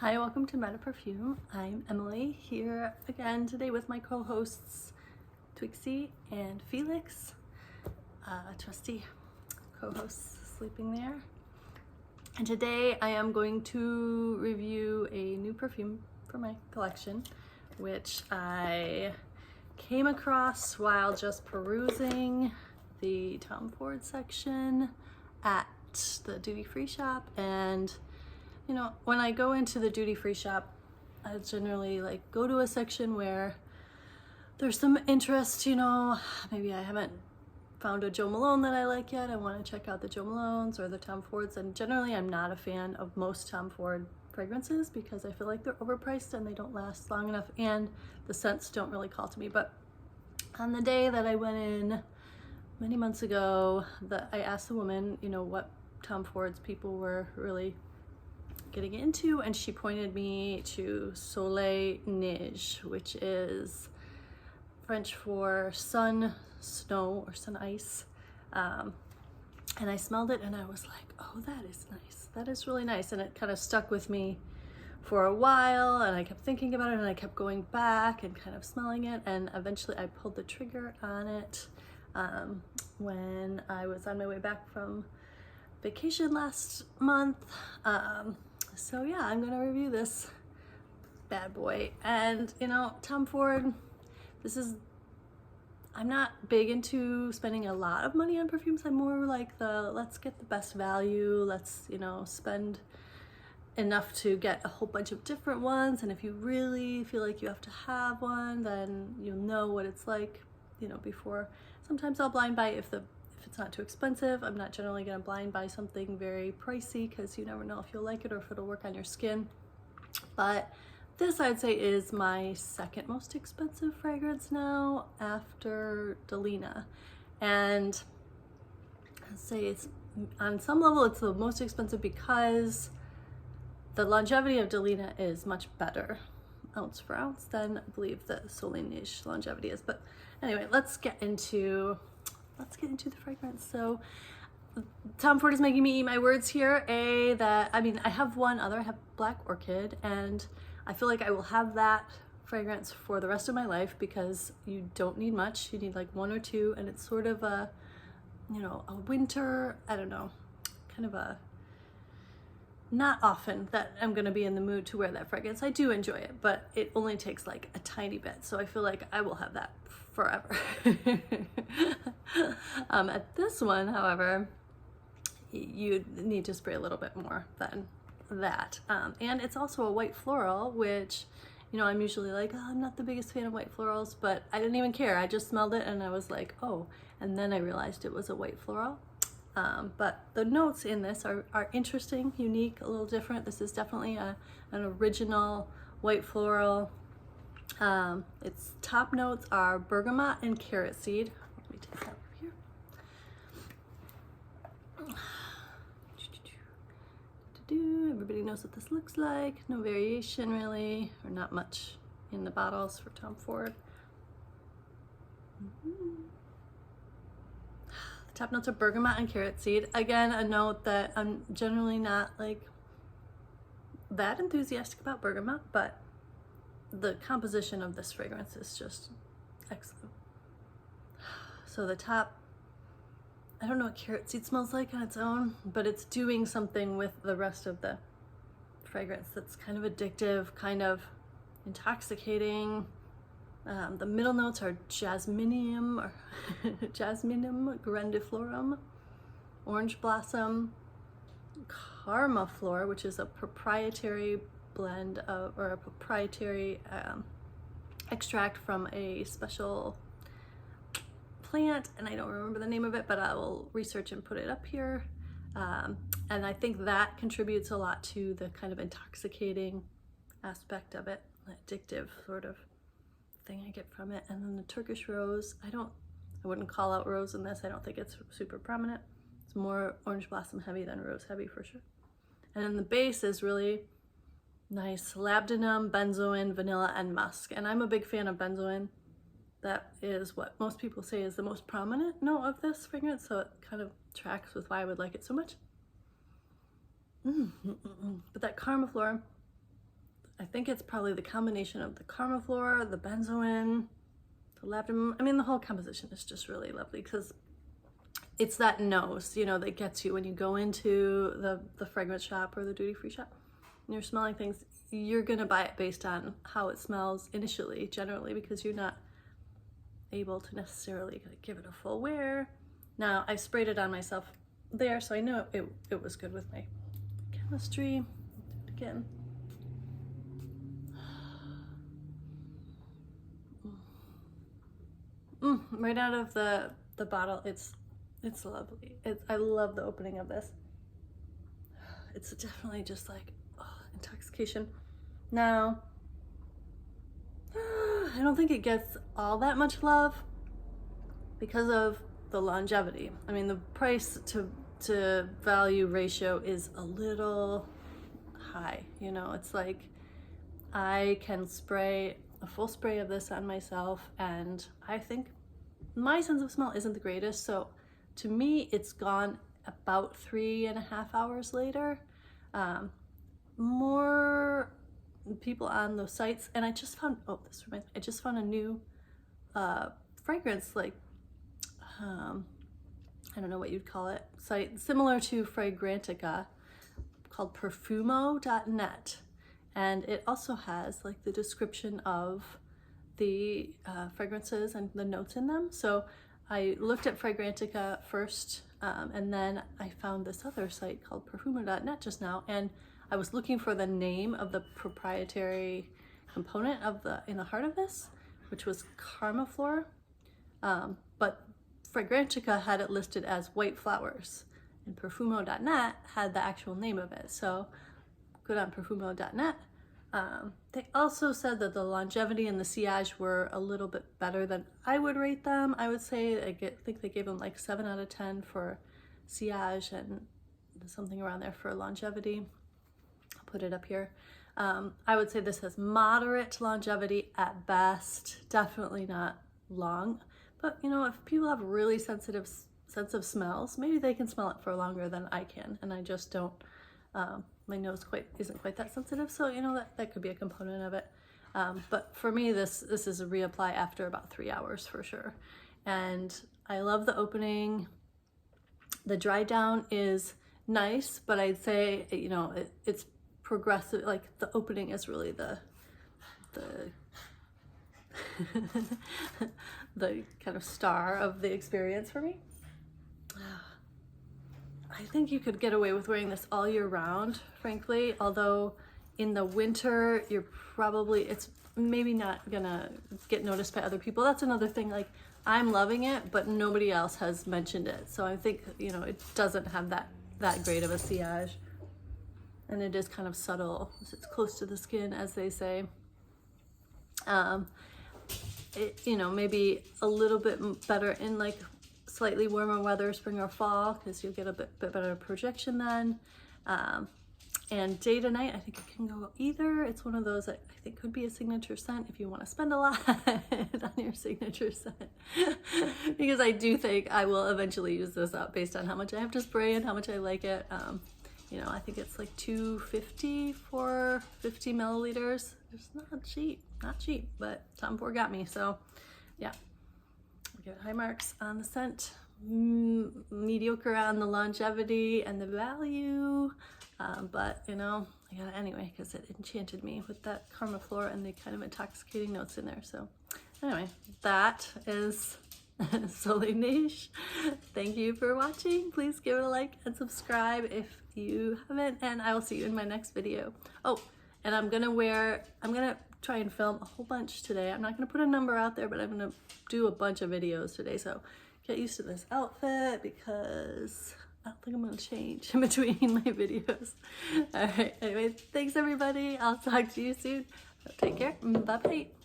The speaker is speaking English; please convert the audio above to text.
Hi, welcome to Meta Perfume. I'm Emily here again today with my co-hosts Twixie and Felix, trusty co-hosts sleeping there. And today I am going to review a new perfume for my collection, which I came across while just perusing the Tom Ford section at the duty-free shop. And you know, when I go into the duty-free shop, I generally go to a section where there's some interest, maybe I haven't found a Jo Malone that I like yet. I want to check out the Jo Malones or the Tom Fords, and generally I'm not a fan of most Tom Ford fragrances because I feel like they're overpriced and they don't last long enough and the scents don't really call to me. But on the day that I went in many months ago, I asked the woman, what Tom Ford's people were really getting into, and she pointed me to Soleil Neige, which is French for sun, snow, or sun ice. And I smelled it and I was like, oh, that is nice. That is really nice. And it kind of stuck with me for a while, and I kept thinking about it and I kept going back and kind of smelling it, and eventually I pulled the trigger on it when I was on my way back from vacation last month. So yeah, I'm gonna review this bad boy. And Tom Ford, I'm not big into spending a lot of money on perfumes. I'm more like let's get the best value, let's spend enough to get a whole bunch of different ones, and if you really feel like you have to have one, then you'll know what it's like before. Sometimes I'll blind buy if it's not too expensive. I'm not generally going to blind buy something very pricey because you never know if you'll like it or if it'll work on your skin. But this, I'd say, is my second most expensive fragrance now after Delina. And I'd say it's, on some level, it's the most expensive because the longevity of Delina is much better ounce for ounce than I believe the Soleil Neige longevity is. But anyway, let's get into the fragrance. So Tom Ford is making me eat my words here. I have one other, I have Black Orchid, and I feel like I will have that fragrance for the rest of my life because you don't need much. You need like one or two, and it's sort of a winter, I don't know, kind of a, not often that I'm gonna be in the mood to wear that fragrance. I do enjoy it, but it only takes like a tiny bit. So I feel like I will have that forever. At this one, however, you need to spray a little bit more than that. And it's also a white floral, which, I'm usually like, oh, I'm not the biggest fan of white florals, but I didn't even care. I just smelled it and I was like, oh, and then I realized it was a white floral. But the notes in this are interesting, unique, a little different. This is definitely an original white floral. Its top notes are bergamot and carrot seed. Let me take that over here. Everybody knows what this looks like. No variation really, or not much in the bottles for Tom Ford. The top notes are bergamot and carrot seed. Again, a note that I'm generally not that enthusiastic about bergamot, but the composition of this fragrance is just excellent. So the top, I don't know what carrot seed smells like on its own, but it's doing something with the rest of the fragrance that's kind of addictive, kind of intoxicating. The middle notes are jasminium, or jasminum grandiflorum, orange blossom, karma flor, which is a proprietary blend of, or a proprietary extract from a special plant, and I don't remember the name of it, but I will research and put it up here. And I think that contributes a lot to the kind of intoxicating aspect of it, addictive sort of thing I get from it. And then the Turkish rose, I wouldn't call out rose in this. I don't think it's super prominent. It's more orange blossom heavy than rose heavy for sure. And then the base is really nice labdanum, benzoin, vanilla, and musk. And I'm a big fan of benzoin. That is what most people say is the most prominent note of this fragrance, so it kind of tracks with why I would like it so much. But that karma flora I think it's probably the combination of the caramel floor, the benzoin, the lavender. I mean, the whole composition is just really lovely because it's that nose, you know, that gets you when you go into the fragrance shop or the duty-free shop and you're smelling things. You're gonna buy it based on how it smells initially, generally, because you're not able to necessarily give it a full wear. Now, I sprayed it on myself there, so I know it was good with my chemistry. Do it again. Right out of the bottle, it's lovely. I love the opening of this. It's definitely just like intoxication. Now, I don't think it gets all that much love because of the longevity. I mean, the price to value ratio is a little high, you know. It's like I can spray a full spray of this on myself and I think my sense of smell isn't the greatest, so to me it's gone about 3.5 hours later. More people on those sites, and I just found, oh, this reminds me, I just found a new fragrance, like I don't know what you'd call it, site similar to Fragrantica, called Perfumo.net, and it also has like the description of the fragrances and the notes in them. So I looked at Fragrantica first, and then I found this other site called Perfumo.net just now, and I was looking for the name of the proprietary component of in the heart of this, which was caramel floor, but Fragrantica had it listed as white flowers, and Perfumo.net had the actual name of it. So good on Perfumo.net. They also said that the longevity and the sillage were a little bit better than I would rate them. I would say, I think they gave them like 7 out of 10 for sillage and something around there for longevity. I'll put it up here. I would say this has moderate longevity at best, definitely not long. But you know, if people have really sensitive sense of smells, maybe they can smell it for longer than I can, and I just don't. My nose isn't quite that sensitive, so you know that could be a component of it. But for me, this is a reapply after about 3 hours for sure. And I love the opening. The dry down is nice, but I'd say, you know, it's progressive. Like the opening is really the the kind of star of the experience for me. I think you could get away with wearing this all year round, frankly, although in the winter it's maybe not gonna get noticed by other people. That's another thing, like I'm loving it, but nobody else has mentioned it. So I think, you know, it doesn't have that great of a sillage, and it is kind of subtle. It's close to the skin, as they say. You know, maybe a little bit better in like slightly warmer weather, spring or fall, because you'll get a bit better projection then. And day to night, I think it can go either. It's one of those that I think could be a signature scent if you want to spend a lot on your signature scent. Because I do think I will eventually use this up based on how much I have to spray and how much I like it. You know, I think it's like $2.50 for 50 milliliters. It's not cheap, but Tom Ford got me. So yeah, I give it high marks on the scent, mediocre on the longevity and the value. But you know, I got it anyway because it enchanted me with that caramel floor and the kind of intoxicating notes in there. So anyway, that is Soleil Neige. Thank you for watching. Please give it a like and subscribe if you haven't, and I will see you in my next video. Oh, and I'm gonna try and film a whole bunch today. I'm not gonna put a number out there, but I'm gonna do a bunch of videos today. So get used to this outfit because I don't think I'm gonna change in between my videos. All right, anyway, thanks everybody. I'll talk to you soon. Take care. Bye-bye.